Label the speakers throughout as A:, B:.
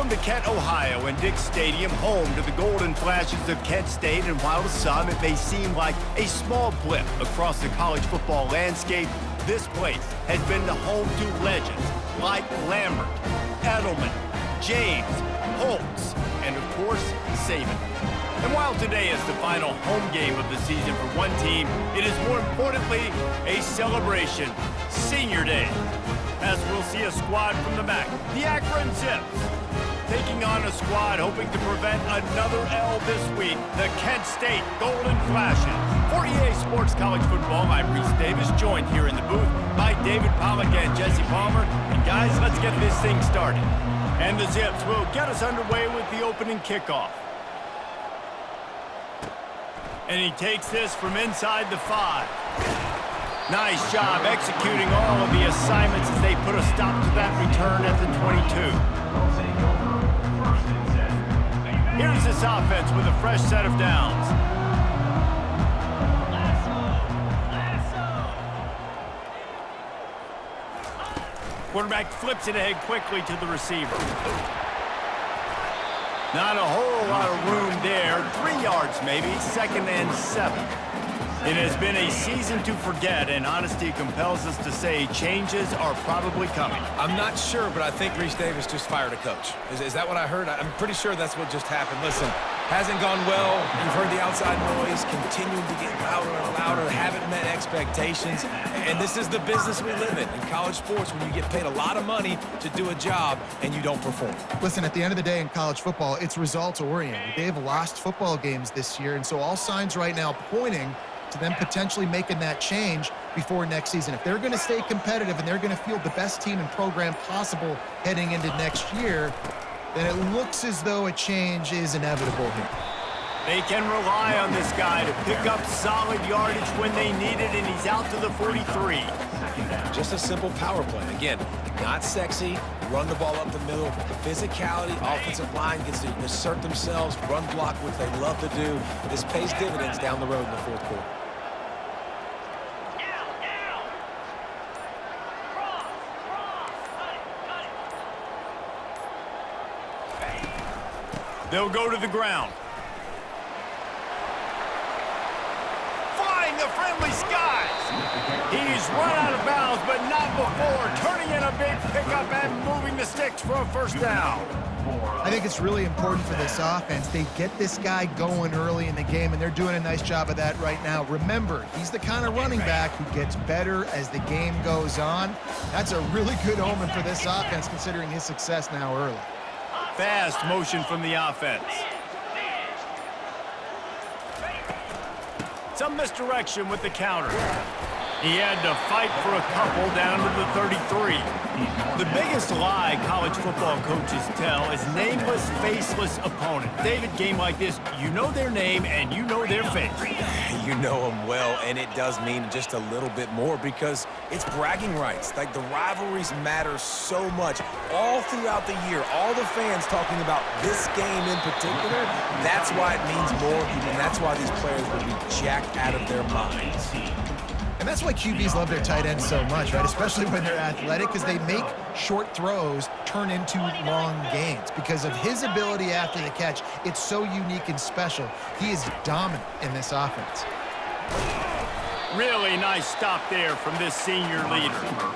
A: Welcome to Kent, Ohio, and Dick Stadium, home to the Golden Flashes of Kent State. And while to some it may seem like a small blip across the college football landscape, this place has been the home to legends like Lambert, Edelman, James, Holtz, and of course, Saban. And while today is the final home game of the season for one team, it is more importantly a celebration, Senior Day. As we'll see a squad from the MAC, the Akron Zips, taking on a squad hoping to prevent another L this week, the Kent State Golden Flashes. For EA Sports College Football, I'm Reese Davis, joined here in the booth by David Pollack and Jesse Palmer. And guys, let's get this thing started. And the Zips will get us underway with the opening kickoff. And he takes this from inside the 5. Nice job executing all of the assignments as they put a stop to that return at the 22. Here's this offense with a fresh set of downs. Quarterback flips it ahead quickly to the receiver. Not a whole lot of room there. 3 yards maybe, 2nd and 7. It has been a season to forget, and honesty compels us to say changes are probably coming.
B: I'm not sure, but I think Reese Davis just fired a coach. Is that what I heard? I'm pretty sure that's what just happened. Listen, hasn't gone well. You've heard the outside noise, continuing to get louder and louder, haven't met expectations. And this is the business we live in college sports, when you get paid a lot of money to do a job and you don't perform.
C: Listen, at the end of the day in college football, it's results-oriented. They have lost football games this year, and so all signs right now pointing to them potentially making that change before next season. If they're going to stay competitive and they're going to field the best team and program possible heading into next year, then it looks as though a change is inevitable here.
A: They can rely on this guy to pick up solid yardage when they need it, and he's out to the 43.
B: Just a simple power play. Again, not sexy, run the ball up the middle. The physicality, offensive line gets to assert themselves, run block, which they love to do. This pays dividends down the road in the 4th quarter.
A: They'll go to the ground. Flying the friendly skies. He's run out of bounds, but not before turning in a big pickup and moving the sticks for a first down.
C: I think it's really important for this offense. They get this guy going early in the game, and they're doing a nice job of that right now. Remember, he's the kind of running back who gets better as the game goes on. That's a really good omen for this offense, considering his success now early.
A: Fast motion from the offense. Some misdirection with the counter. He had to fight for a couple down to the 33. The biggest lie college football coaches tell is nameless, faceless opponent. David, game like this, you know their name and you know their face.
B: You know them well, and it does mean just a little bit more because it's bragging rights. Like, the rivalries matter so much all throughout the year. All the fans talking about this game in particular, that's why it means more, and that's why these players will be jacked out of their minds.
C: And that's why QBs love their tight ends so much, right? Especially when they're athletic, because they make short throws turn into long gains. Because of his ability after the catch, it's so unique and special. He is dominant in this offense.
A: Really nice stop there from this senior leader.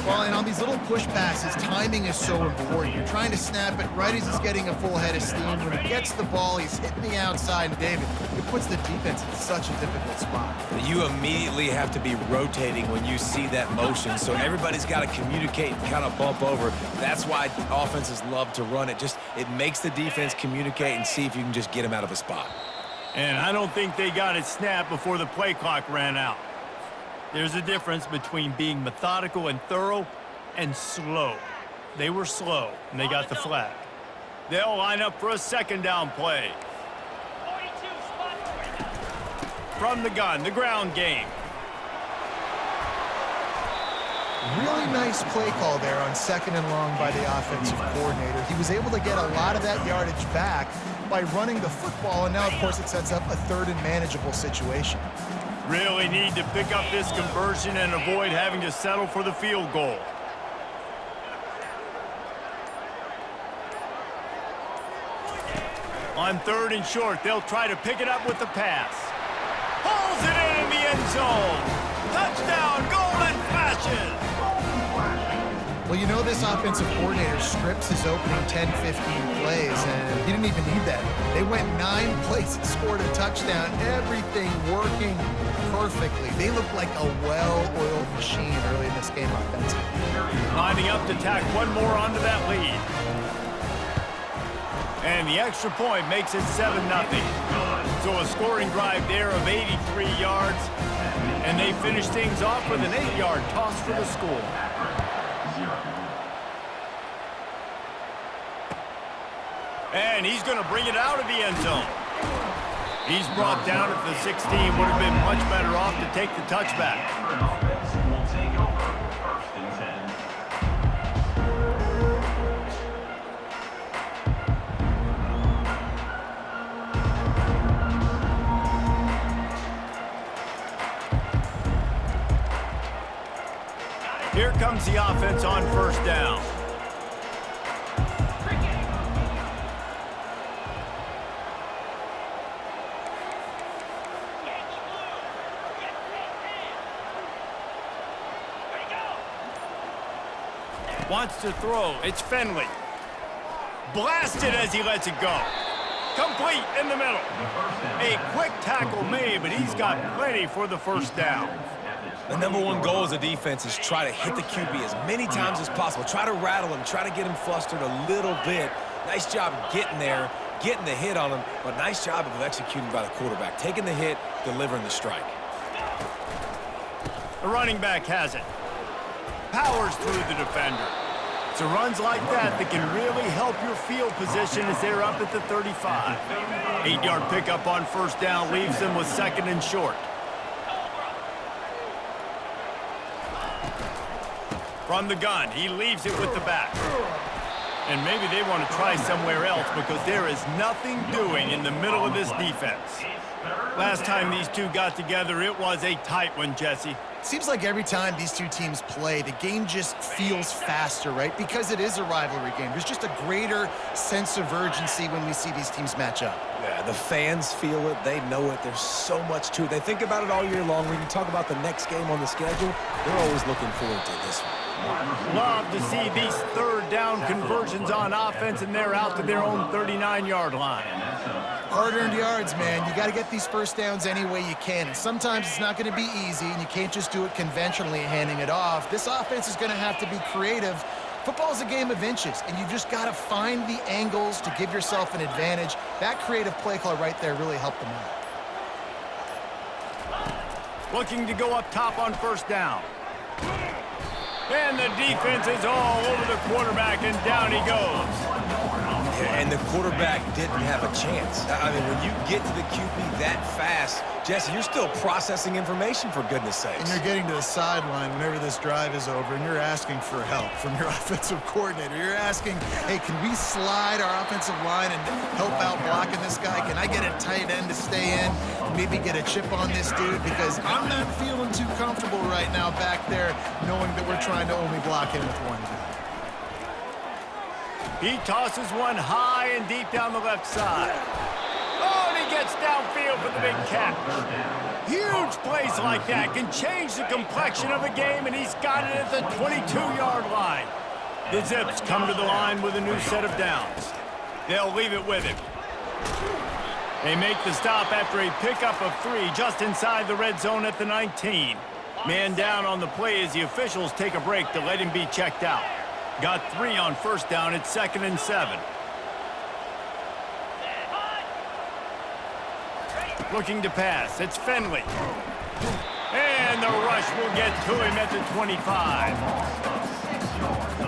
C: Well, and on these little push passes, timing is so important. You're trying to snap it right as he's getting a full head of steam. When he gets the ball, he's hitting the outside. And David, it puts the defense in such a difficult spot.
B: You immediately have to be rotating when you see that motion, so everybody's got to communicate and kind of bump over. That's why offenses love to run it. It makes the defense communicate and see if you can just get him out of a spot.
A: And I don't think they got it snapped before the play clock ran out. There's a difference between being methodical and thorough and slow. They were slow, and they got the flag. They'll line up for a 2nd down play. From the gun, the ground game.
C: Really nice play call there on 2nd and long by the offensive coordinator. He was able to get a lot of that yardage back by running the football, and now, of course, it sets up a 3rd and manageable situation.
A: Really need to pick up this conversion and avoid having to settle for the field goal. On 3rd and short, they'll try to pick it up with the pass. Pulls it in the end zone. Touchdown, golden flashes.
C: Well, you know this offensive coordinator scripts his opening 10, 15 plays, and he didn't even need that. They went 9 plays and scored a touchdown. Everything working perfectly. They look like a well-oiled machine early in this game offensively.
A: Lining up to tack one more onto that lead. And the extra point makes it 7-0. So a scoring drive there of 83 yards. And they finish things off with an 8-yard toss for the score. And he's going to bring it out of the end zone. He's brought down at the 16. Would have been much better off to take the touchback. Here comes the offense on 1st down. Wants to throw. It's Finley. Blasted as he lets it go. Complete in the middle. A quick tackle made, but he's got plenty for the 1st down.
B: The #1 goal as a defense is try to hit the QB as many times as possible. Try to rattle him, try to get him flustered a little bit. Nice job getting there, getting the hit on him, but nice job of executing by the quarterback. Taking the hit, delivering the strike.
A: The running back has it. Powers through the defender. So runs like that can really help your field position as they're up at the 35. 8-yard pickup on 1st down leaves them with 2nd and short. From the gun, he leaves it with the back. And maybe they want to try somewhere else because there is nothing doing in the middle of this defense. Last time these two got together, it was a tight one, Jesse.
C: Seems like every time these two teams play, the game just feels faster, right? Because it is a rivalry game. There's just a greater sense of urgency when we see these teams match up.
B: Yeah, the fans feel it. They know it. There's so much to it. They think about it all year long. When you talk about the next game on the schedule, they're always looking forward to this one.
A: Love to see these 3rd down conversions on offense, and they're out to their own 39-yard line.
C: Hard-earned yards, man. You got to get these 1st downs any way you can. And sometimes it's not going to be easy, and you can't just do it conventionally handing it off. This offense is going to have to be creative. Football is a game of inches, and you just got to find the angles to give yourself an advantage. That creative play call right there really helped them out.
A: Looking to go up top on 1st down. And the defense is all over the quarterback, and down he goes.
B: And the quarterback didn't have a chance. I mean, when you get to the QB that fast, Jesse, you're still processing information, for goodness sakes.
C: And you're getting to the sideline whenever this drive is over, and you're asking for help from your offensive coordinator. You're asking, hey, can we slide our offensive line and help out blocking this guy? Can I get a tight end to stay in? Maybe get a chip on this dude? Because I'm not feeling too comfortable right now back there knowing that we're trying to only block him with one guy.
A: He tosses one high and deep down the left side. Oh, and he gets downfield for the big catch. Huge plays like that can change the complexion of a game, and he's got it at the 22-yard line. The Zips come to the line with a new set of downs. They'll leave it with him. They make the stop after a pickup of 3 just inside the red zone at the 19. Man down on the play as the officials take a break to let him be checked out. Got 3 on 1st down. It's 2nd and 7. Looking to pass. It's Finley. And the rush will get to him at the 25.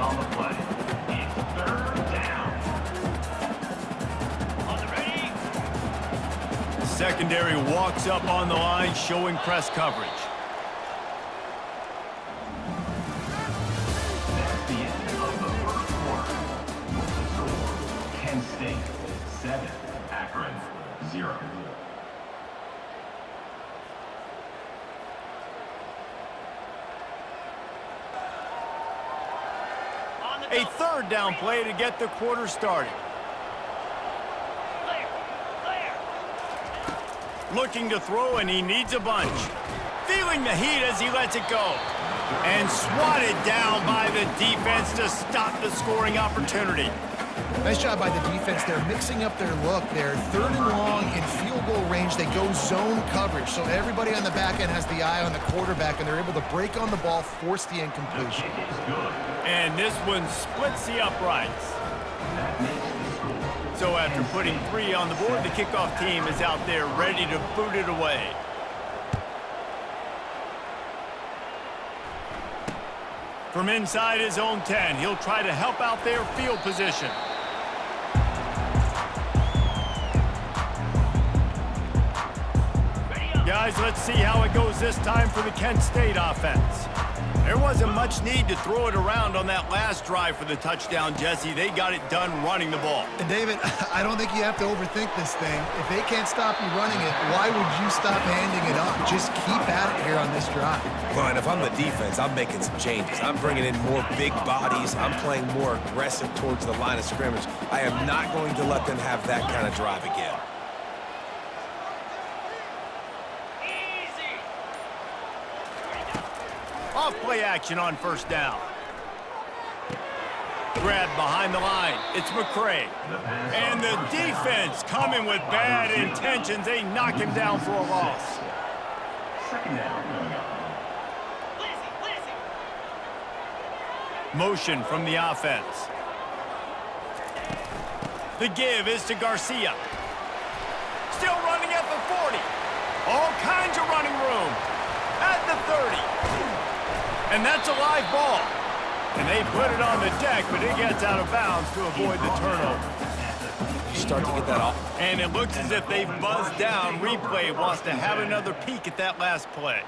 D: On the play. It's 3rd down. On the ready.
A: Secondary walks up on the line, showing press coverage.
D: That's the end of the 1st quarter. With the score, Kent State 7, Akron 0.
A: A 3rd down play to get the quarter started. Looking to throw, and he needs a bunch. Feeling the heat as he lets it go. And swatted down by the defense to stop the scoring opportunity.
C: Nice job by the defense. They're mixing up their look. They're 3rd and long in field goal range. They go zone coverage. So everybody on the back end has the eye on the quarterback, and they're able to break on the ball, force the incompletion.
A: And this one splits the uprights. So after putting 3 on the board, the kickoff team is out there ready to boot it away. From inside his own 10, he'll try to help out their field position. Guys, let's see how it goes this time for the Kent State offense. There wasn't much need to throw it around on that last drive for the touchdown, Jesse. They got it done running the ball.
C: And David, I don't think you have to overthink this thing. If they can't stop you running it, why would you stop handing it up? Just keep at it here on this drive.
B: Well, and if I'm the defense, I'm making some changes. I'm bringing in more big bodies. I'm playing more aggressive towards the line of scrimmage. I am not going to let them have that kind of drive again.
A: Off-play action on first down. Grab behind the line. It's McCray. And the defense coming with bad intentions. They knock him down for a loss.
D: Second down.
A: Motion from the offense. The give is to Garcia. Still running at the 40. All kinds of running room. At the 30. And that's a live ball. And they put it on the deck, but it gets out of bounds to avoid the turnover.
B: You start to get that off.
A: And it looks as if they've buzzed down. Replay wants to have another peek at that last play.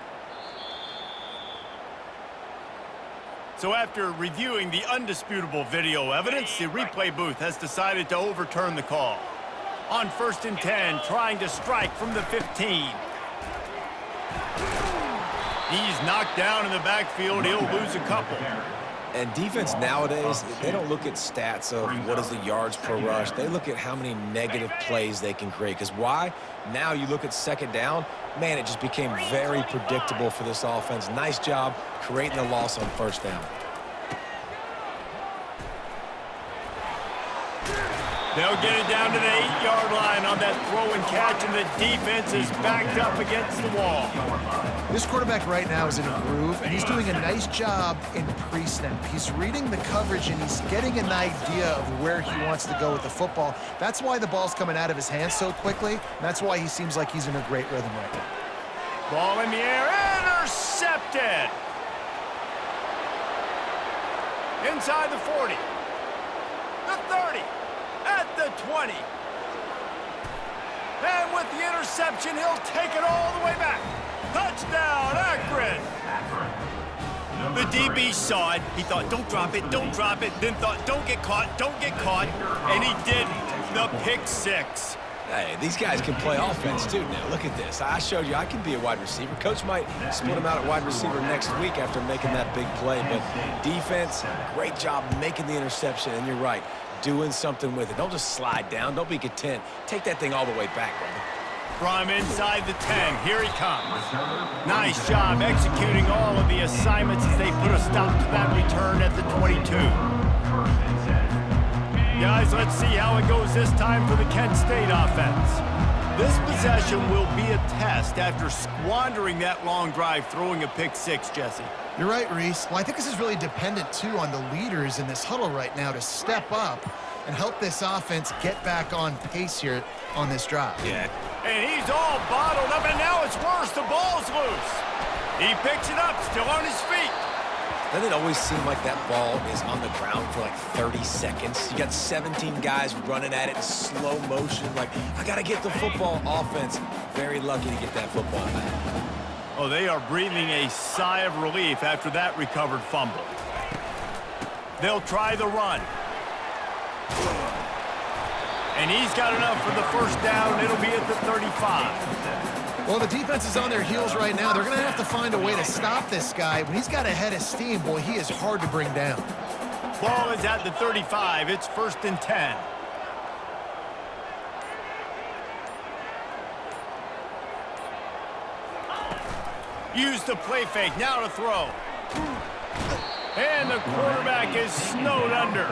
A: So after reviewing the undisputable video evidence, the replay booth has decided to overturn the call. On 1st and 10, trying to strike from the 15. He's knocked down in the backfield. He'll lose a couple.
B: And defense nowadays, they don't look at stats of what is the yards per rush. They look at how many negative plays they can create. Because why? Now you look at 2nd down, man, it just became very predictable for this offense. Nice job creating the loss on 1st down.
A: They'll get it down to the 8-yard line on that throw and catch, and the defense is backed up against the wall.
C: This quarterback right now is in a groove, and he's doing a nice job in pre-snap. He's reading the coverage, and he's getting an idea of where he wants to go with the football. That's why the ball's coming out of his hands so quickly, and that's why he seems like he's in a great rhythm right now.
A: Ball in the air, intercepted! Inside the 40, the 30, at the 20. And with the interception, he'll take it all the way back. Touchdown, Akron! The DB saw it. He thought, don't drop it, don't drop it. Then thought, don't get caught, don't get caught. And he did the pick 6.
B: Hey, these guys can play offense too now. Look at this. I showed you I can be a wide receiver. Coach might split him out at wide receiver next week after making that big play. But defense, great job making the interception. And you're right, doing something with it. Don't just slide down. Don't be content. Take that thing all the way back, brother.
A: From inside the 10, here he comes. Nice job executing all of the assignments as they put a stop to that return at the 22. Guys, let's see how it goes this time for the Kent State offense. This possession will be a test after squandering that long drive, throwing a pick 6, Jesse.
C: You're right, Reese. Well, I think this is really dependent, too, on the leaders in this huddle right now to step up and help this offense get back on pace here on this drive.
B: Yeah.
A: And he's all bottled up, and now it's worse. The ball's loose. He picks it up, still on his feet.
B: Doesn't it always seem like that ball is on the ground for like 30 seconds? You got 17 guys running at it in slow motion. Like, I got to get the football. Offense, very lucky to get that football back.
A: Oh, they are breathing a sigh of relief after that recovered fumble. They'll try the run. And he's got enough for the first down. It'll be at the 35.
C: Well, the defense is on their heels right now. They're going to have to find a way to stop this guy. When he's got a head of steam, boy, he is hard to bring down.
A: Ball is at the 35. It's 1st and 10. Use the play fake, now to throw. And the quarterback is snowed under.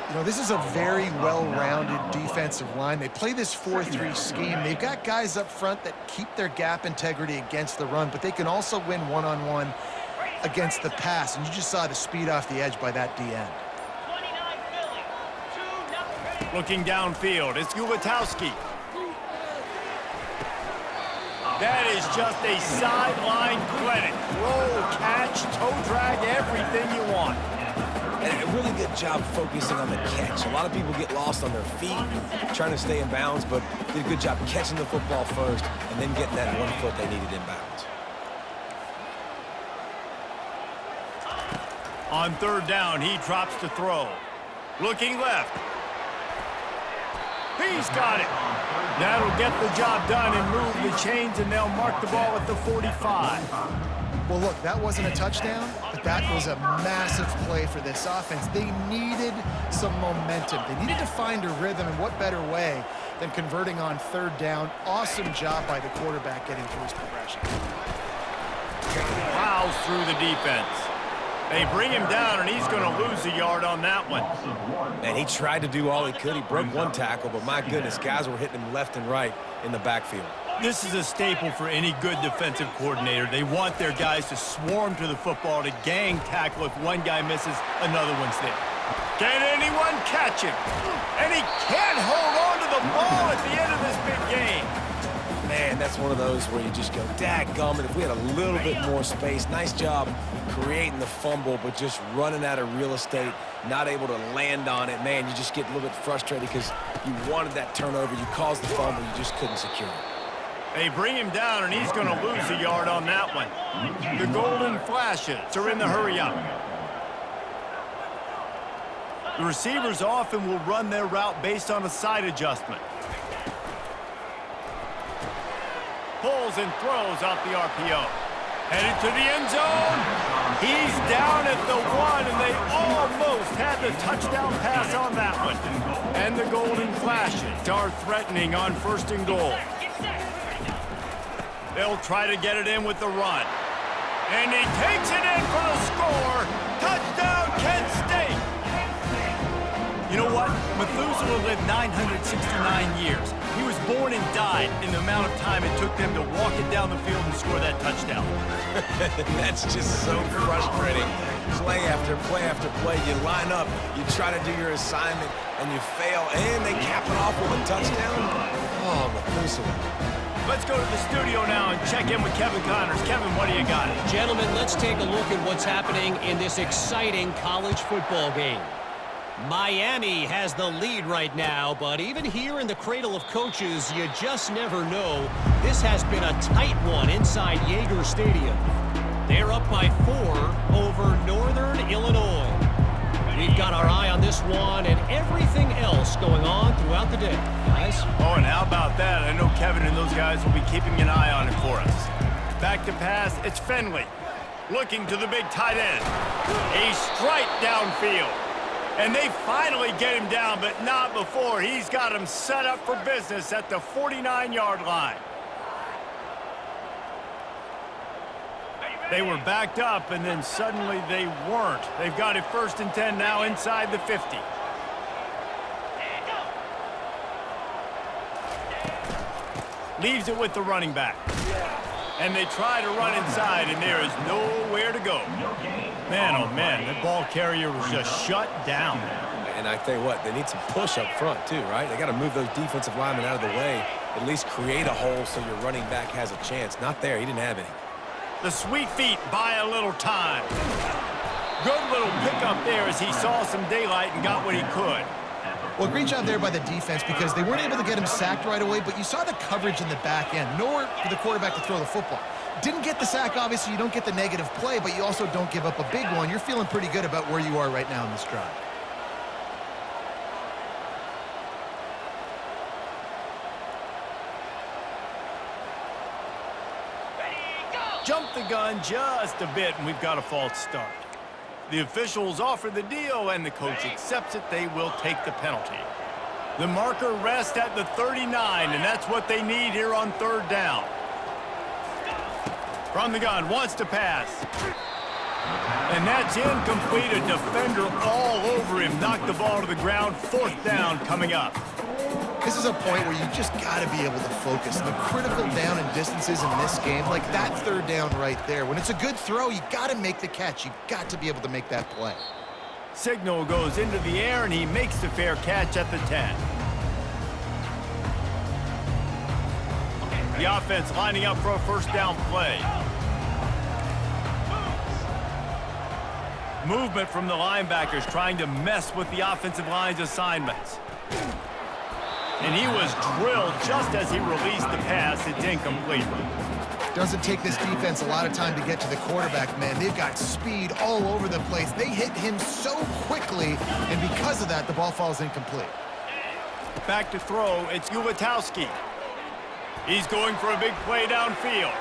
C: You know, this is a very well-rounded defensive line. They play this 4-3 scheme. They've got guys up front that keep their gap integrity against the run, but they can also win one-on-one against the pass. And you just saw the speed off the edge by that D-end.
A: Looking downfield, it's Ulatowski. That is just a sideline credit. Throw, catch, toe drag, everything you want.
B: And a really good job focusing on the catch. A lot of people get lost on their feet trying to stay in bounds, but did a good job catching the football first and then getting that 1 foot they needed in bounds.
A: On third down, he drops to throw. Looking left. He's got it. That'll get the job done and move the chains, and they'll mark the ball at the 45.
C: Well, look, that wasn't a touchdown, but that was a massive play for this offense. They needed some momentum. They needed to find a rhythm, and what better way than converting on third down. Awesome job by the quarterback getting through his progression.
A: Plows through the defense. They bring him down, and he's going to lose a yard on that one.
B: Man, he tried to do all he could. He broke one tackle, but my goodness, guys were hitting him left and right in the backfield.
A: This is a staple for any good defensive coordinator. They want their guys to swarm to the football, to gang tackle. If one guy misses, another one's there. Can anyone catch him? And he can't hold on to the ball at the end of this big game.
B: Man, that's one of those where you just go, dadgummit, if we had a little bit more space. Nice job creating the fumble, but just running out of real estate, not able to land on it. Man, you just get a little bit frustrated because you wanted that turnover. You caused the fumble, you just couldn't secure it.
A: They bring him down, and he's going to lose a yard on that one. The Golden Flashes are in the hurry-up. The receivers often will run their route based on a side adjustment. Pulls and throws off the RPO. Headed to the end zone. He's down at the 1, and they almost had the touchdown pass on that one. And the Golden Flashes are threatening on 1st and goal. They'll try to get it in with the run. And he takes it in for the score. Touchdown, Kent State. You know what? Methuselah lived 969 years. He was born and died in the amount of time it took them to walk it down the field and score that touchdown.
B: That's just so frustrating. Play after play after play. You line up, you try to do your assignment, and you fail, and they cap it off with a touchdown. Oh, Methuselah.
A: Let's go to the studio now and check in with Kevin Connors. Kevin, what do you got?
E: Gentlemen, let's take a look at what's happening in this exciting college football game. Miami has the lead right now, but even here in the cradle of coaches, you just never know. This has been a tight one inside Yager Stadium. They're up by 4 over Northern Illinois. We've got our eye on this one and everything else going on throughout the day, guys.
A: Oh, and how about that? I know Kevin and those guys will be keeping an eye on it for us. Back to pass, it's Finley. Looking to the big tight end. A strike downfield. And they finally get him down, but not before. He's got him set up for business at the 49-yard line. They were backed up, and then suddenly they weren't. They've got it 1st and 10 now inside the 50. Leaves it with the running back. And they try to run inside, and there is nowhere to go. Man, oh man, the ball carrier was just shut down.
B: And I tell you what, they need some push up front too, right? They got to move those defensive linemen out of the way, at least create a hole so your running back has a chance. Not there, he didn't have any.
A: The sweet feet buy a little time. Good little pickup there as he saw some daylight and got what he could.
C: Well, great job there by the defense because they weren't able to get him sacked right away, but you saw the coverage in the back end. Nowhere for the quarterback to throw the football. Didn't get the sack, obviously. You don't get the negative play, but you also don't give up a big one. You're feeling pretty good about where you are right now in this drive.
A: Jumped the gun just a bit, and we've got a false start. The officials offer the deal, and the coach accepts it. They will take the penalty. The marker rests at the 39, and that's what they need here on 3rd down. From the gun, wants to pass. And that's incomplete. A defender all over him. Knocked the ball to the ground. 4th down coming up.
C: This is a point where you just got to be able to focus. The critical down and distances in this game, like that 3rd down right there. When it's a good throw, you got to make the catch. You got to be able to make that play.
A: Signal goes into the air, and he makes the fair catch at the 10. The offense lining up for a 1st down play. Movement from the linebackers trying to mess with the offensive line's assignments. And he was drilled just as he released the pass. It's incomplete.
C: Doesn't take this defense a lot of time to get to the quarterback, man. They've got speed all over the place. They hit him so quickly, and because of that, the ball falls incomplete.
A: Back to throw, it's Ulatowski. He's going for a big play downfield.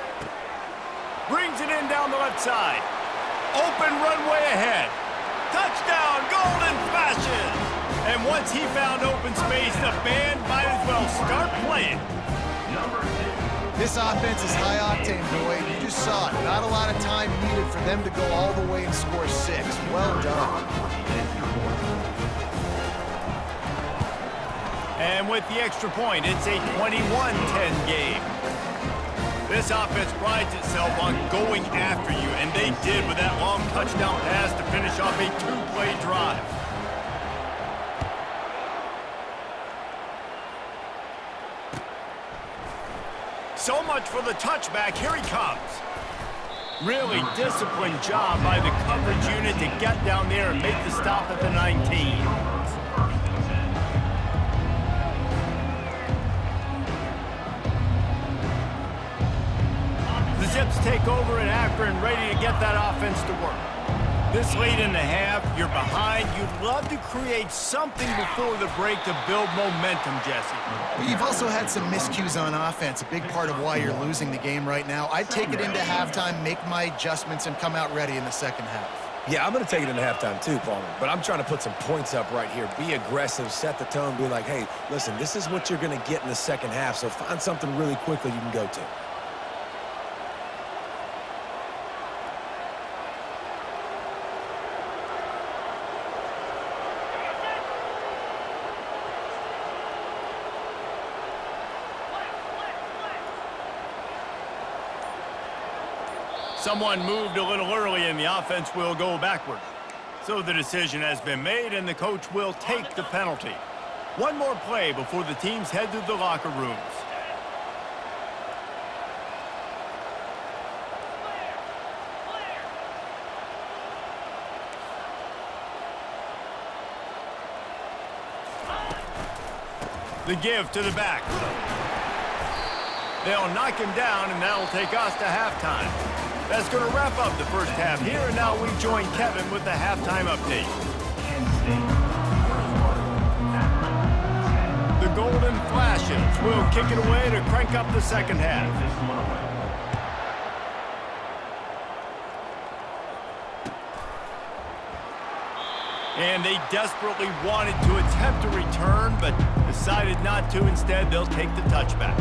A: Brings it in down the left side. Open runway ahead. Touchdown, Golden Flashes! And once he found open space, the band might as well start playing.
C: This offense is high octane, boy. You just saw it. Not a lot of time needed for them to go all the way and score 6. Well done.
A: And with the extra point, it's a 21-10 game. This offense prides itself on going after you, and they did with that long touchdown pass to finish off a 2-play drive. So much for the touchback. Here he comes. Really disciplined job by the coverage unit to get down there and make the stop at the 19. The Zips take over in Akron, ready to get that offense to work. This late in the half, you're behind. You'd love to create something before the break to build momentum, Jesse.
C: But you've also had some miscues on offense, a big part of why you're losing the game right now. I'd take it into halftime, make my adjustments, and come out ready in the 2nd half.
B: Yeah, I'm going to take it into halftime too, Palmer. But I'm trying to put some points up right here. Be aggressive, set the tone, be like, hey, listen, this is what you're going to get in the 2nd half, so find something really quickly you can go to.
A: Someone moved a little early, and the offense will go backward. So the decision has been made, and the coach will take the penalty. One more play before the teams head to the locker rooms. The give to the back. They'll knock him down, and that'll take us to halftime. That's going to wrap up the 1st half here, and now we join Kevin with the halftime update. The Golden Flashes will kick it away to crank up the 2nd half. And they desperately wanted to attempt a return, but decided not to. Instead, they'll take the touchback.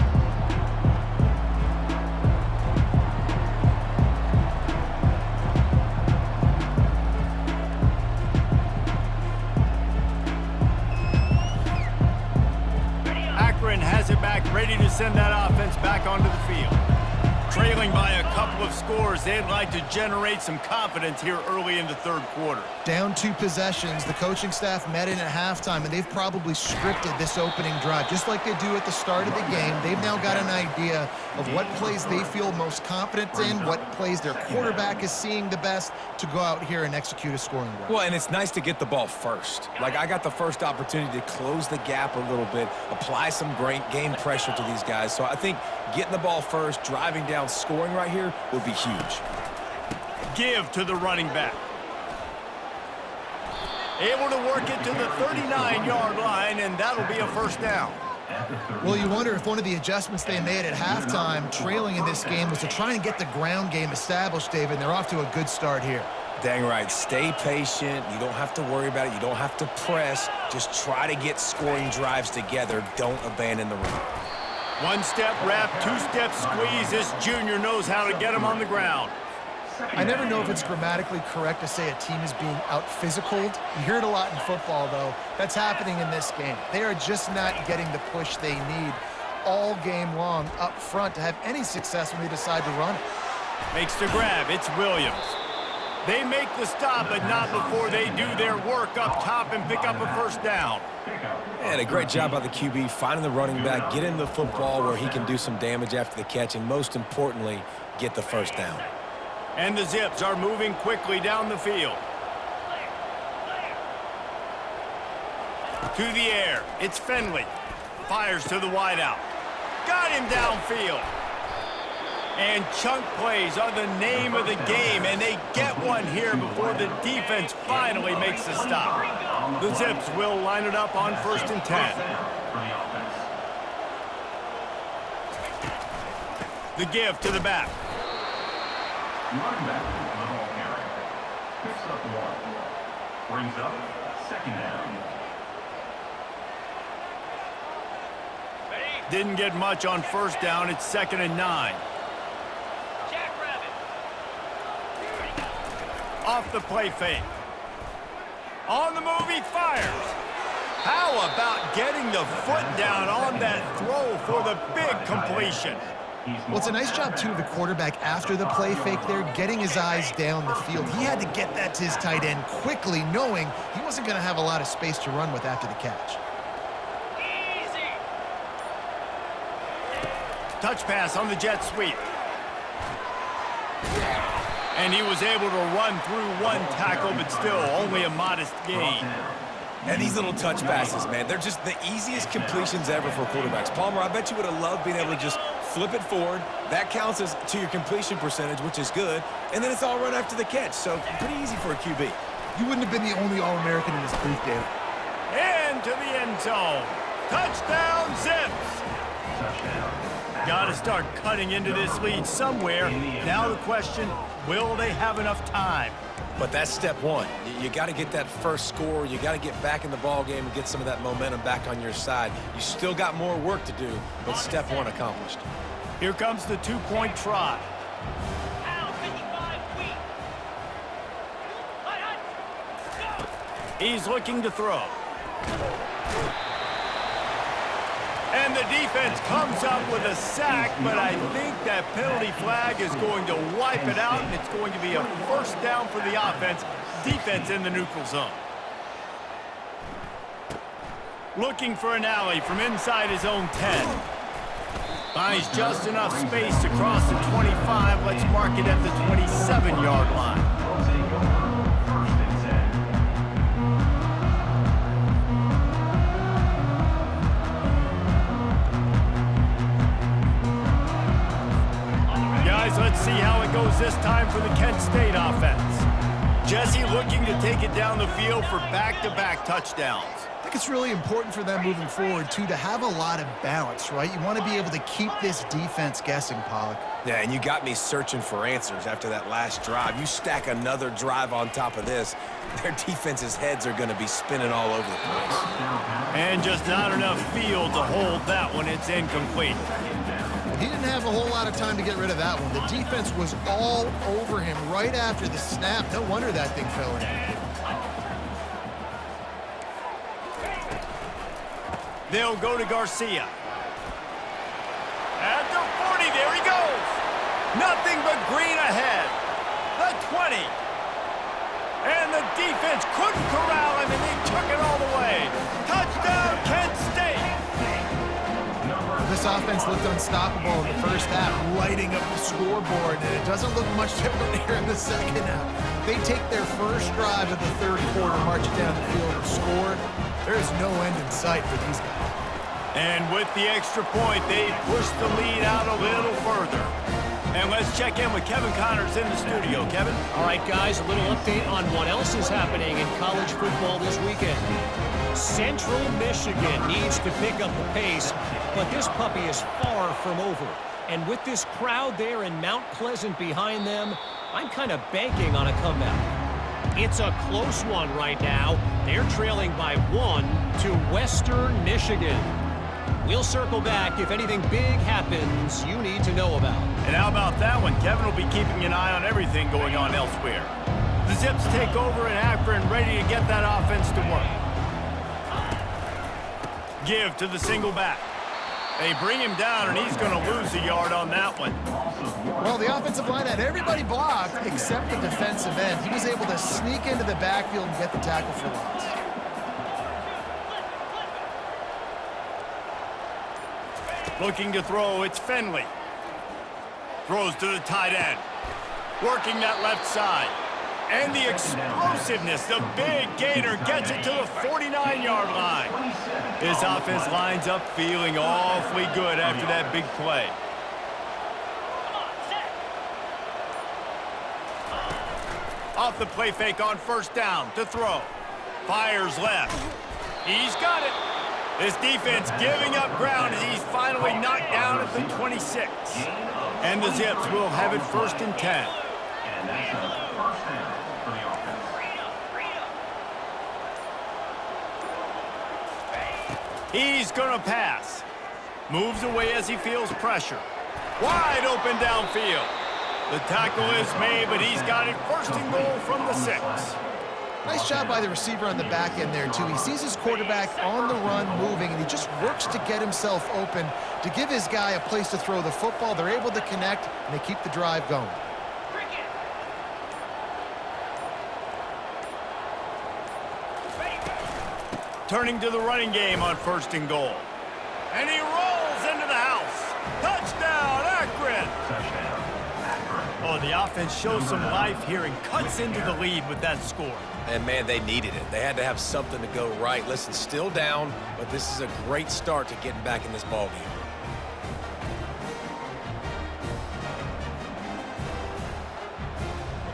A: Akron has it back, ready to send that offense back onto the field. Trailing by a couple of scores, they'd like to generate some confidence here early in the 3rd quarter.
C: Down 2 possessions, the coaching staff met in at halftime, and they've probably scripted this opening drive, just like they do at the start of the game. They've now got an idea of what plays they feel most confident in, what plays their quarterback is seeing the best to go out here and execute a scoring drive.
B: Well, and it's nice to get the ball first. Like, I got the first opportunity to close the gap a little bit, apply some great game pressure to these guys. So I think getting the ball first, driving down, scoring right here would be huge.
A: Give to the running back. Able to work it to the 39-yard line, and that'll be a 1st down.
C: Well, you wonder if one of the adjustments they made at halftime, trailing in this game, was to try and get the ground game established, David. They're off to a good start here.
B: Dang right. Stay patient. You don't have to worry about it. You don't have to press. Just try to get scoring drives together. Don't abandon the run.
A: One-step wrap, two-step squeeze. This junior knows how to get him on the ground.
C: I never know if it's grammatically correct to say a team is being out-physicaled. You hear it a lot in football, though. That's happening in this game. They are just not getting the push they need all game long up front to have any success when they decide to run it.
A: Makes the grab. It's Williams. They make the stop, but not before they do their work up top and pick up a first down.
B: And a great job by the QB finding the running back, getting the football where he can do some damage after the catch, and most importantly, get the first down.
A: And the Zips are moving quickly down the field. To the air. It's Finley. Fires to the wideout. Got him downfield. And chunk plays are the name of the game, and they get one here before the defense finally makes the stop. The Zips will line it up on 1st and 10. The give to the back.
D: Running back, the ball carrier. Picks up 1. Brings up 2nd down.
A: Didn't get much on 1st down. It's 2nd and 9. Off the play fake. On the move, he fires. How about getting the foot down on that throw for the big completion?
C: Well, it's a nice job, too, of the quarterback after the play fake there, getting his eyes down the field. He had to get that to his tight end quickly, knowing he wasn't going to have a lot of space to run with after the catch.
A: Touch pass on the jet sweep. And he was able to run through one tackle, but still only a modest gain.
B: And these little touch passes, man, they're just the easiest completions ever for quarterbacks. Palmer, I bet you would have loved being able to just flip it forward. That counts as to your completion percentage, which is good. And then it's all run after the catch, so pretty easy for a QB.
C: You wouldn't have been the only All-American in this booth, David.
A: And to the end zone. Touchdown, Zips. Got to start cutting into this lead somewhere. Now the question, will they have enough time?
B: But that's step one. You got to get that first score. You got to get back in the ball game and get some of that momentum back on your side. You still got more work to do, but step one accomplished.
A: Here comes the two-point try. He's looking to throw. And the defense comes up with a sack, but I think that penalty flag is going to wipe it out, and it's going to be a first down for the offense. Defense in the neutral zone. Looking for an alley from inside his own 10. Finds just enough space to cross the 25. Let's mark it at the 27-yard line. Let's see how it goes this time for the Kent State offense. Jesse looking to take it down the field for back-to-back touchdowns.
C: I think it's really important for them moving forward, too, to have a lot of balance, right? You want to be able to keep this defense guessing, Pollock.
B: Yeah, and you got me searching for answers after that last drive. You stack another drive on top of this, their defense's heads are going to be spinning all over the place.
A: And just not enough field to hold that one. It's incomplete.
C: He didn't have a whole lot of time to get rid of that one. The defense was all over him right after the snap. No wonder that thing fell in.
A: They'll go to Garcia. At the 40, there he goes. Nothing but green ahead. The 20. And the defense couldn't corral him, and they took it all the way. Touchdown, Kent State.
C: This offense looked unstoppable in the first half, lighting up the scoreboard, and it doesn't look much different here in the second half. They take their first drive of the third quarter, march it down the field, and score. There is no end in sight for these guys.
A: And with the extra point, they push the lead out a little further. And let's check in with Kevin Connors in the studio. Kevin?
E: All right, guys, a little update on what else is happening in college football this weekend. Central Michigan needs to pick up the pace, but this puppy is far from over. And with this crowd there in Mount Pleasant behind them, I'm kind of banking on a comeback. It's a close one right now. They're trailing by 1 to Western Michigan. We'll circle back if anything big happens you need to know about.
A: And how about that one? Kevin will be keeping an eye on everything going on elsewhere. The Zips take over in Akron, ready to get that offense to work. Give to the single back. They bring him down, and he's going to lose a yard on that one.
C: Well, the offensive line had everybody blocked except the defensive end. He was able to sneak into the backfield and get the tackle for loss.
A: Looking to throw, it's Finley. Throws to the tight end. Working that left side. And the explosiveness, the big gainer gets it to the 49-yard line. His offense lines up feeling awfully good after that big play. Off the play fake on first down to throw. Fires left. He's got it. This defense giving up ground as he's finally knocked down at the 26. And the Zips will have it 1st and 10.
D: And that's a first down for the offense.
A: He's going to pass. Moves away as he feels pressure. Wide open downfield. The tackle is made, but he's got it 1st and goal from the 6.
C: Nice job by the receiver on the back end there, too. He sees his quarterback on the run moving, and he just works to get himself open to give his guy a place to throw the football. They're able to connect, and they keep the drive going.
A: Turning to the running game on 1st and goal. And he rolls into the house. Touchdown, Akron!
D: Touchdown, Akron.
A: Oh, the offense shows some life here and cuts into the lead with that score.
B: And, man, they needed it. They had to have something to go right. Listen, still down, but this is a great start to getting back in this ballgame.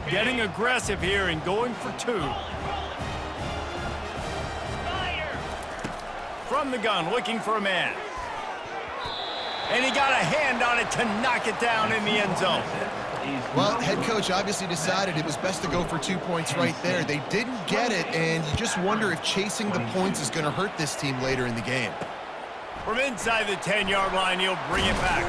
A: Getting aggressive here and going for 2. From the gun, looking for a man. And he got a hand on it to knock it down in the end zone.
C: Well, head coach obviously decided it was best to go for 2 points right there. They didn't get it, and you just wonder if chasing the points is going to hurt this team later in the game.
A: From inside the 10-yard line, he'll bring it back.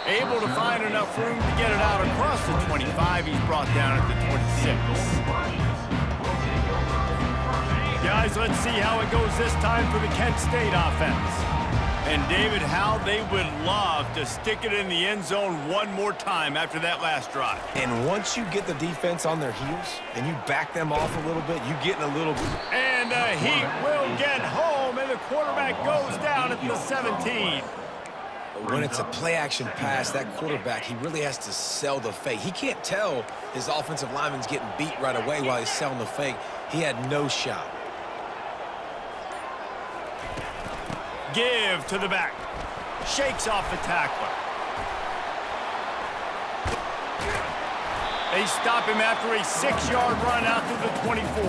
A: Able to find enough room to get it out across the 25. He's brought down at the 26. Guys, let's see how it goes this time for the Kent State offense. And, David, how they would love to stick it in the end zone one more time after that last drive.
B: And once you get the defense on their heels and you back them off a little bit, you get in a little bit.
A: And he will get home, and the quarterback goes down at the 17.
B: But when it's a play-action pass, that quarterback, he really has to sell the fake. He can't tell his offensive lineman's getting beat right away while he's selling the fake. He had no shot.
A: Give to the back. Shakes off the tackler. They stop him after a 6-yard run out to the 24.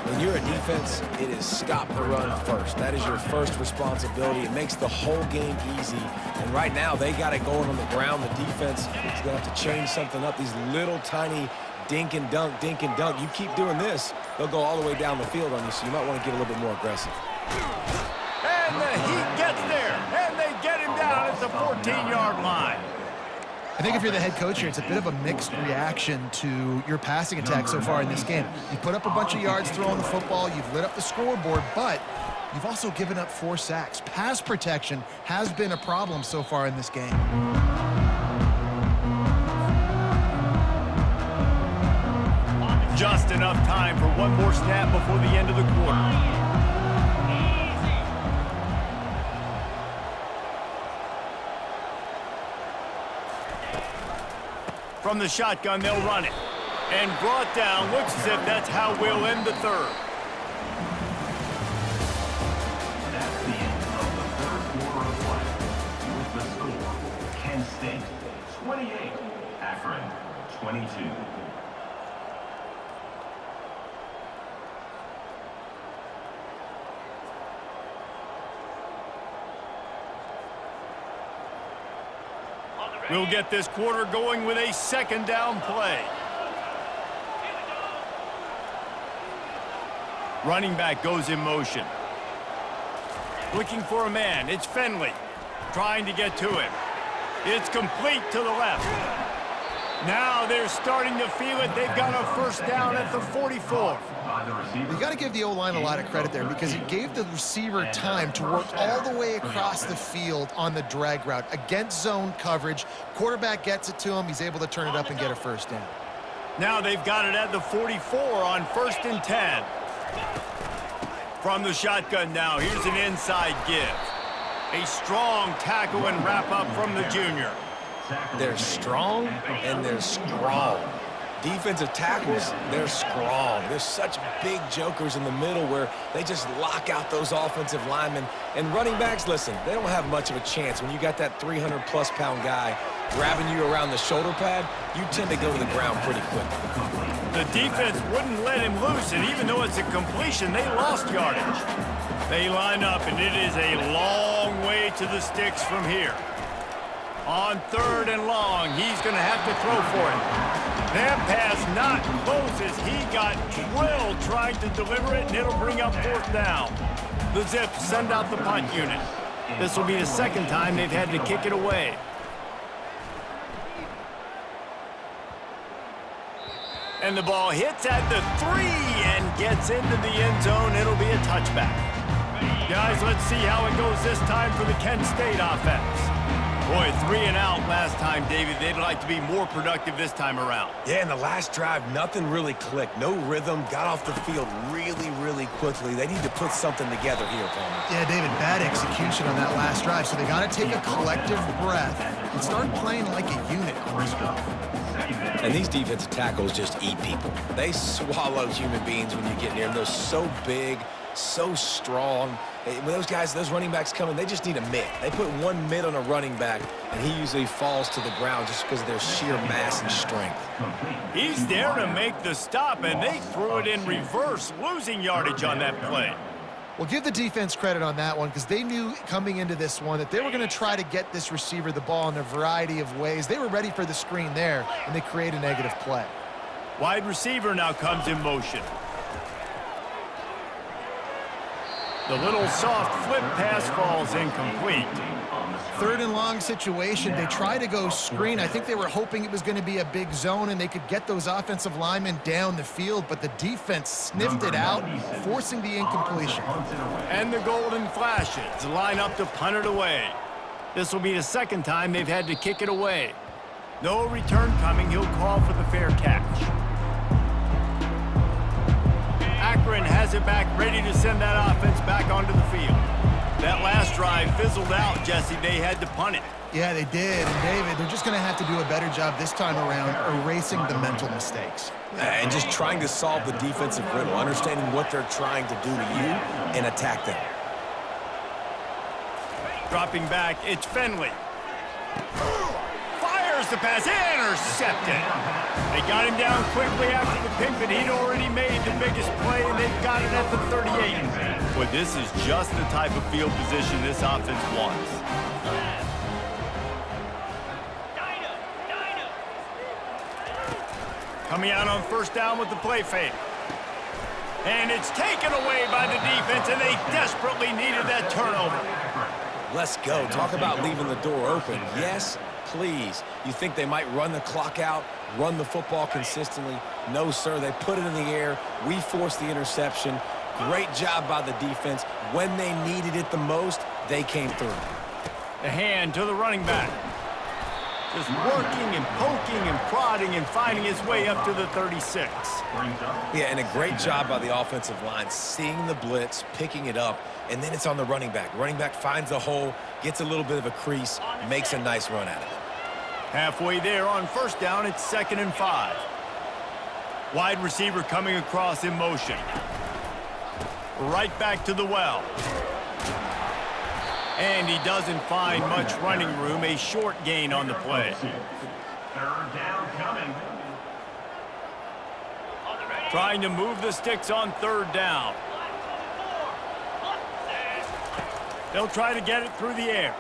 B: When you're a defense, it is stop the run first. That is your first responsibility. It makes the whole game easy. And right now, they got it going on the ground. The defense is going to have to change something up. These little tiny dink and dunk, dink and dunk. You keep doing this, they'll go all the way down the field on you, so you might want to get a little bit more aggressive.
A: And the Heat gets there, and they get him down at the 14-yard line.
C: I think if you're the head coach here, it's a bit of a mixed reaction to your passing attack so far in this game. You put up a bunch of yards throwing the football, you've lit up the scoreboard, but you've also given up 4 sacks. Pass protection has been a problem so far in this game.
A: Just enough time for one more snap before the end of the quarter. From the shotgun, they'll run it. And brought down, looks as if that's how we'll end the third.
D: That's the end of the third quarter of play. With the score, Kent State 28, Akron 22.
A: We'll get this quarter going with a second down play. Running back goes in motion. Looking for a man. It's Finley. Trying to get to him. It's complete to the left. Now they're starting to feel it. They've got a first down at the 44.
C: You got to give the O-line a lot of credit there because he gave the receiver time to work all the way across the field on the drag route against zone coverage. Quarterback gets it to him. He's able to turn it up and get a first down.
A: Now they've got it at the 44 on 1st and 10. From the shotgun now, here's an inside give. A strong tackle and wrap up from the junior.
B: They're strong and they're strong. Defensive tackles, they're strong. There's such big jokers in the middle where they just lock out those offensive linemen. And running backs, listen, they don't have much of a chance. When you got that 300-plus pound guy grabbing you around the shoulder pad, you tend to go to the ground pretty quick.
A: The defense wouldn't let him loose, and even though it's a completion, they lost yardage. They line up, and it is a long way to the sticks from here. On 3rd and long, he's going to have to throw for it. That pass not close as he got drilled trying to deliver it, and it'll bring up 4th down. The Zips send out the punt unit. This will be the second time they've had to kick it away. And the ball hits at the 3 and gets into the end zone. It'll be a touchback. Guys, let's see how it goes this time for the Kent State offense. Boy, 3 and out last time, David. They'd like to be more productive this time around.
B: Yeah, in the last drive, nothing really clicked. No rhythm, got off the field really, really quickly. They need to put something together here, Palmer.
C: Yeah, David, bad execution on that last drive, so they got to take a collective breath and start playing like a unit on this drive.
B: And these defensive tackles just eat people. They swallow human beings when you get near them. They're so big, so strong. When those guys, those running backs come in, they just need a mid. They put one mid on a running back, and he usually falls to the ground just because of their sheer mass and strength.
A: He's there to make the stop, and they threw it in reverse, losing yardage on that play.
C: Well, give the defense credit on that one because they knew coming into this one that they were going to try to get this receiver the ball in a variety of ways. They were ready for the screen there, and they create a negative play.
A: Wide receiver now comes in motion. The little soft flip pass falls incomplete.
C: 3rd and long situation. They try to go screen. I think they were hoping it was going to be a big zone and they could get those offensive linemen down the field, but the defense sniffed it out, forcing the incompletion.
A: And the Golden Flashes line up to punt it away. This will be the second time they've had to kick it away. No return coming. He'll call for the fair catch. Akron has it back, ready to send that offense back onto the field. That last drive fizzled out, Jesse. They had to punt it.
C: Yeah, they did. And, David, they're just going to have to do a better job this time around erasing the mental mistakes.
B: And just trying to solve the defensive riddle, understanding what they're trying to do to you and attack them.
A: Dropping back, it's Finley. Fires the pass, intercepted. They got him down quickly after the pick, but he'd already made the biggest play, and they've got it at the 38. But this is just the type of field position this offense wants. Coming out on 1st down with the play fake. And it's taken away by the defense, and they desperately needed that turnover.
B: Let's go. Talk about leaving the door open. Yes, please. You think they might run the clock out, run the football consistently? No, sir. They put it in the air. We forced the interception. Great job by the defense. When they needed it the most, they came through.
A: The hand to the running back. Just working and poking and prodding and finding his way up to the 36.
B: Yeah, and a great job by the offensive line, seeing the blitz, picking it up, and then it's on the running back. Running back finds a hole, gets a little bit of a crease, makes a nice run at it.
A: Halfway there on 1st down, it's 2nd and 5. Wide receiver coming across in motion. Right back to the well. And he doesn't find much running room. A short gain on the play.
D: 3rd down coming.
A: Trying to move the sticks on 3rd down. They'll try to get it through the air.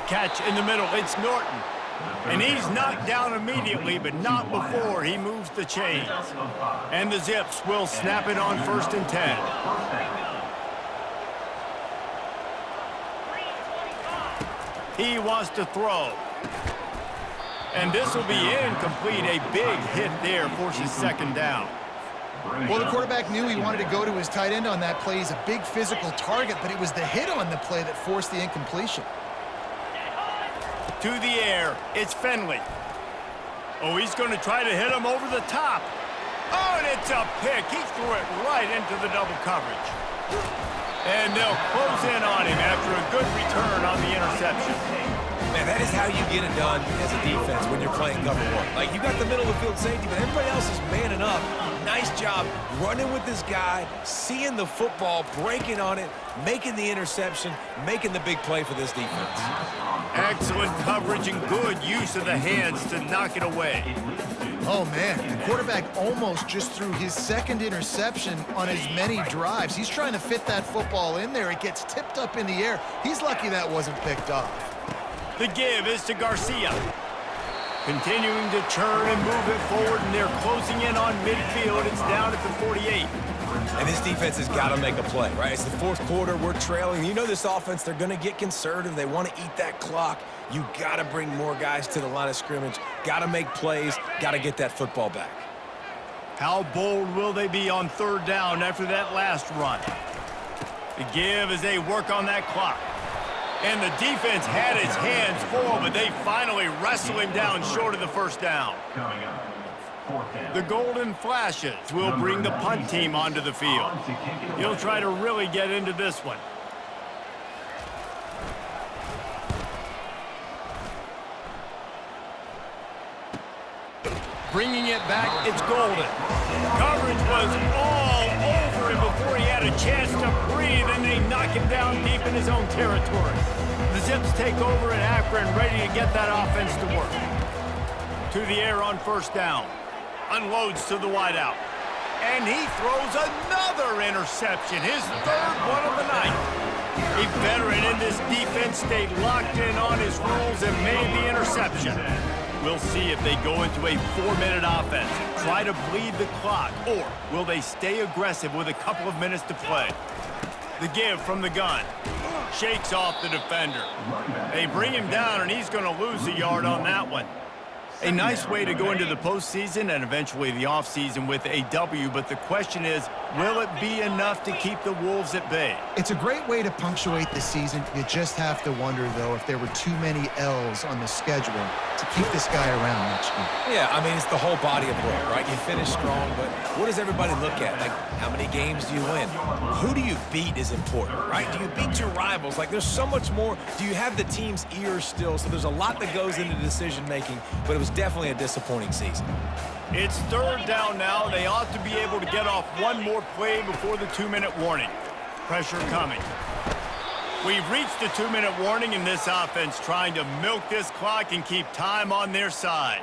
A: Catch in the middle. It's Norton. And he's knocked down immediately, but not before he moves the chains. And the Zips will snap it on 1st and 10. He wants to throw. And this will be incomplete. A big hit there forces second down.
C: Well, the quarterback knew he wanted to go to his tight end on that play. He's a big physical target, but it was the hit on the play that forced the incompletion.
A: To the air, it's Finley. Oh, he's going to try to hit him over the top. Oh, and it's a pick. He threw it right into the double coverage. And they'll close in on him after a good return on the interception.
B: Man, that is how you get it done as a defense when you're playing cover one. Like, you got the middle of the field safety, but everybody else is manning up. Nice job running with this guy, seeing the football, breaking on it, making the interception, making the big play for this defense.
A: Excellent coverage and good use of the hands to knock it away.
C: Oh, man, the quarterback almost just threw his second interception on as many drives. He's trying to fit that football in there. It gets tipped up in the air. He's lucky that wasn't picked off.
A: The give is to Garcia. Continuing to churn and move it forward, and they're closing in on midfield. It's down at the 48.
B: And this defense has got to make a play, right? It's the fourth quarter. We're trailing. You know this offense, they're going to get conservative. They want to eat that clock. You got to bring more guys to the line of scrimmage. Got to make plays. Got to get that football back.
A: How bold will they be on third down after that last run? The give as they work on that clock. And the defense had its hands full, but they finally wrestle him down short of the first down.
D: Coming up, fourth down.
A: The Golden Flashes will bring the punt team onto the field. He'll try to really get into this one. Bringing it back, it's Golden. Coverage was all over him before he had a chance to breathe, and they knock him down deep in his own territory. The Zips take over in Akron, ready to get that offense to work. To the air on first down. Unloads to the wideout. And he throws another interception, his third one of the night. A veteran in this defense stayed locked in on his rules and made the interception. We'll see if they go into a 4-minute offense, try to bleed the clock, or will they stay aggressive with a couple of minutes to play? The give from the gun. Shakes off the defender. They bring him down, and he's going to lose a yard on that one. A nice way to go into the postseason and eventually the offseason with a W, but the question is, will it be enough to keep the Wolves at bay?
C: It's a great way to punctuate the season. You just have to wonder, though, if there were too many L's on the schedule to keep this guy around next year.
B: Yeah, I mean, it's the whole body of work, right? You finish strong, but what does everybody look at? Like, how many games do you win? Who do you beat is important, right? Do you beat your rivals? Like, there's so much more. Do you have the team's ears still? So there's a lot that goes into decision-making, but it was definitely a disappointing season.
A: It's third down now. They ought to be able to get off one more play before the 2-minute warning. Pressure coming. We've reached the 2-minute warning in this offense, trying to milk this clock and keep time on their side.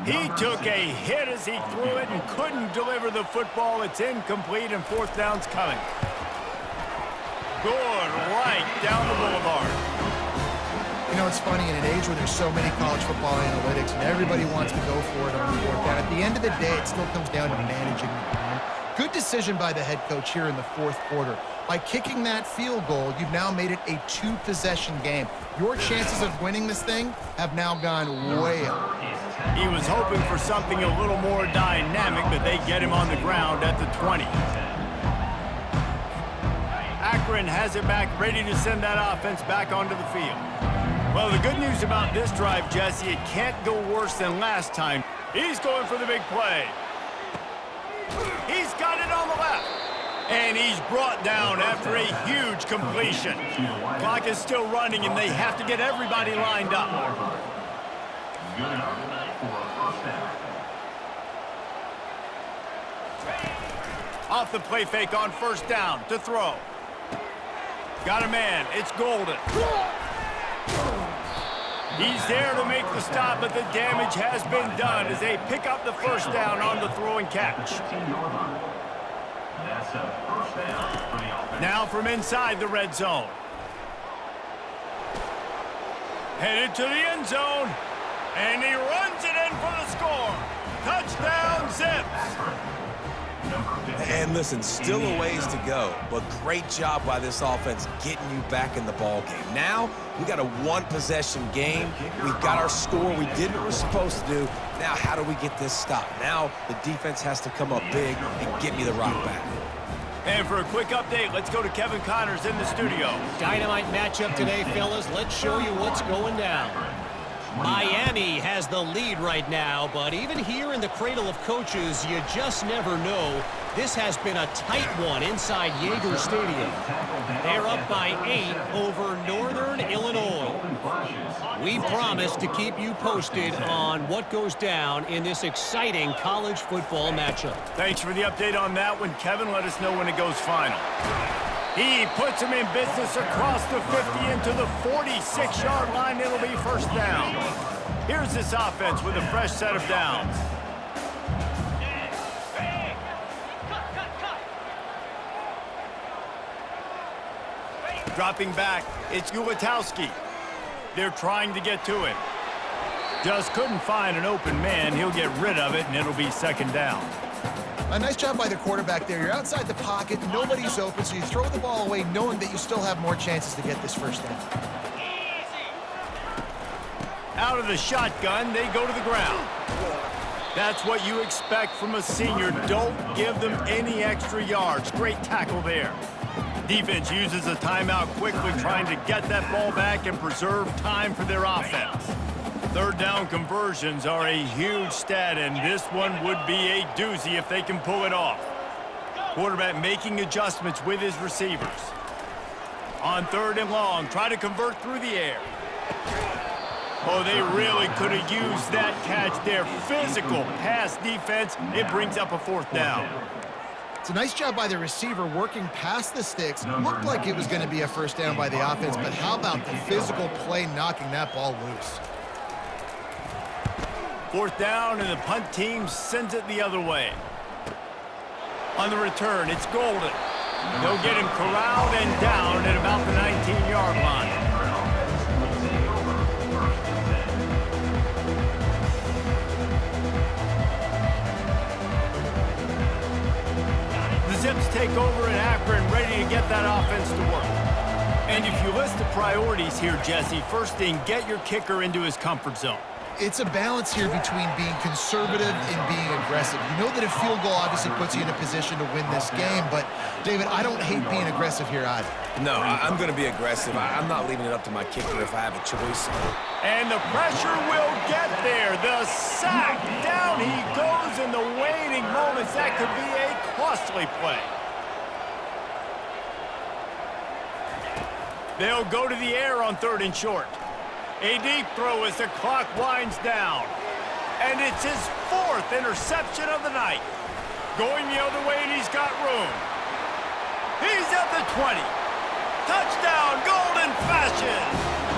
A: He took a hit as he threw it and couldn't deliver the football. It's incomplete, and fourth down's coming. Good right down the boulevard.
C: You know, it's funny, in an age where there's so many college football analytics and everybody wants to go for it on the fourth down, at the end of the day, it still comes down to managing the time. Good decision by the head coach here in the fourth quarter. By kicking that field goal, you've now made it a 2-possession game. Your chances of winning this thing have now gone way up.
A: He was hoping for something a little more dynamic, but they get him on the ground at the 20. Akron has it back, ready to send that offense back onto the field. Well, the good news about this drive, Jesse, it can't go worse than last time. He's going for the big play. He's got it on the left. And he's brought down after a huge completion. Clock is still running, and they have to get everybody lined up.
D: Good enough for a first down.
A: Off the play fake on first down to throw. Got a man. It's Golden. He's there to make the stop, but the damage has been done as they pick up the first down on the throw and catch.
D: That's a first down for the offense.
A: Now from inside the red zone. Headed to the end zone. And he runs it in for the score. Touchdown, Zips.
D: Number
B: And listen, still a ways to go, but great job by this offense getting you back in the ball game. Now, we got a one-possession game. We've got our score. We did what we're supposed to do. Now, how do we get this stopped? Now, the defense has to come up big and get me the rock back.
A: And for a quick update, let's go to Kevin Connors in the studio.
E: Dynamite matchup today, fellas. Let's show you what's going down. Miami has the lead right now, but even here in the cradle of coaches, you just never know. This has been a tight one inside Yager Stadium. They're up by 8 over Northern Illinois. We promise to keep you posted on what goes down in this exciting college football matchup.
A: Thanks for the update on that one, Kevin. Let us know when it goes final. He puts him in business across the 50 into the 46-yard line. It'll be first down. Here's this offense with a fresh set of downs. Dropping back, it's Ulatowski. They're trying to get to it. Just couldn't find an open man. He'll get rid of it, and it'll be second down.
C: A nice job by the quarterback there. You're outside the pocket, nobody's open, so you throw the ball away knowing that you still have more chances to get this first down.
A: Out of the shotgun, they go to the ground. That's what you expect from a senior. Don't give them any extra yards. Great tackle there. Defense uses a timeout quickly, trying to get that ball back and preserve time for their offense. Third down conversions are a huge stat, and this one would be a doozy if they can pull it off. Quarterback making adjustments with his receivers. On third and long, try to convert through the air. Oh, they really could have used that catch there. Physical pass defense. It brings up a fourth down.
C: It's a nice job by the receiver working past the sticks. Looked like it was going to be a first down by the offense, but how about the physical play knocking that ball loose?
A: Fourth down, and the punt team sends it the other way. On the return, it's Golden. They'll get him corralled and down at about the 19-yard line. The Zips take over in Akron, ready to get that offense to work. And if you list the priorities here, Jesse, first thing, get your kicker into his comfort zone.
C: It's a balance here between being conservative and being aggressive. You know that a field goal obviously puts you in a position to win this game, but, David, I don't hate being aggressive here either.
B: No, I'm going to be aggressive. I'm not leaving it up to my kicker if I have a choice.
A: And the pressure will get there. The sack. Down he goes in the waning moments. That could be a costly play. They'll go to the air on third and short. A deep throw as the clock winds down. And it's his fourth interception of the night. Going the other way, and he's got room. He's at the 20. Touchdown, Golden fashion.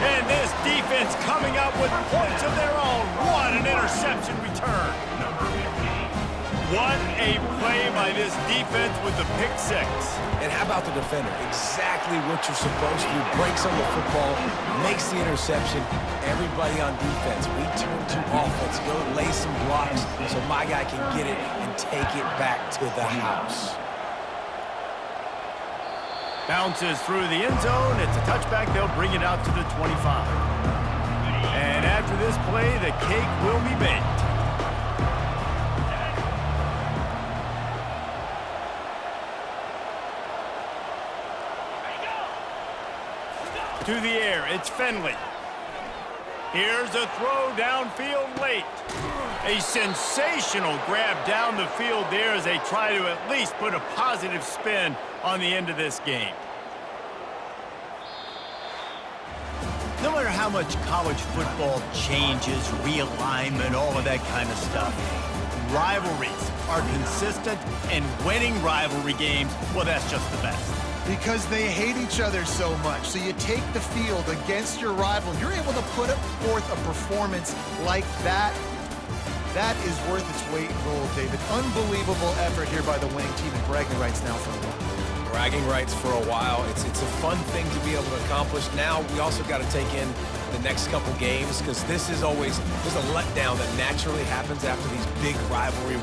A: And this defense coming up with points of their own. What an interception return. What a play by this defense with the pick six.
B: And how about the defender? Exactly what you're supposed to do. Breaks on the football, makes the interception. Everybody on defense, we turn to offense. Go lay some blocks so my guy can get it and take it back to the house.
A: Bounces through the end zone. It's a touchback. They'll bring it out to the 25. And after this play, the cake will be baked. To the air, it's Finley. Here's a throw downfield late. A sensational grab down the field there as they try to at least put a positive spin on the end of this game. No matter how much college football changes, realignment, all of that kind of stuff, rivalries are consistent, and winning rivalry games, well, that's just the best.
C: Because they hate each other so much. So you take the field against your rival. You're able to put forth a performance like that. That is worth its weight in gold, David. Unbelievable effort here by the winning team, and bragging rights now for a while.
B: Bragging rights for a while. It's a fun thing to be able to accomplish. Now we also got to take in the next couple games, because this is always, there's a letdown that naturally happens after these big rivalry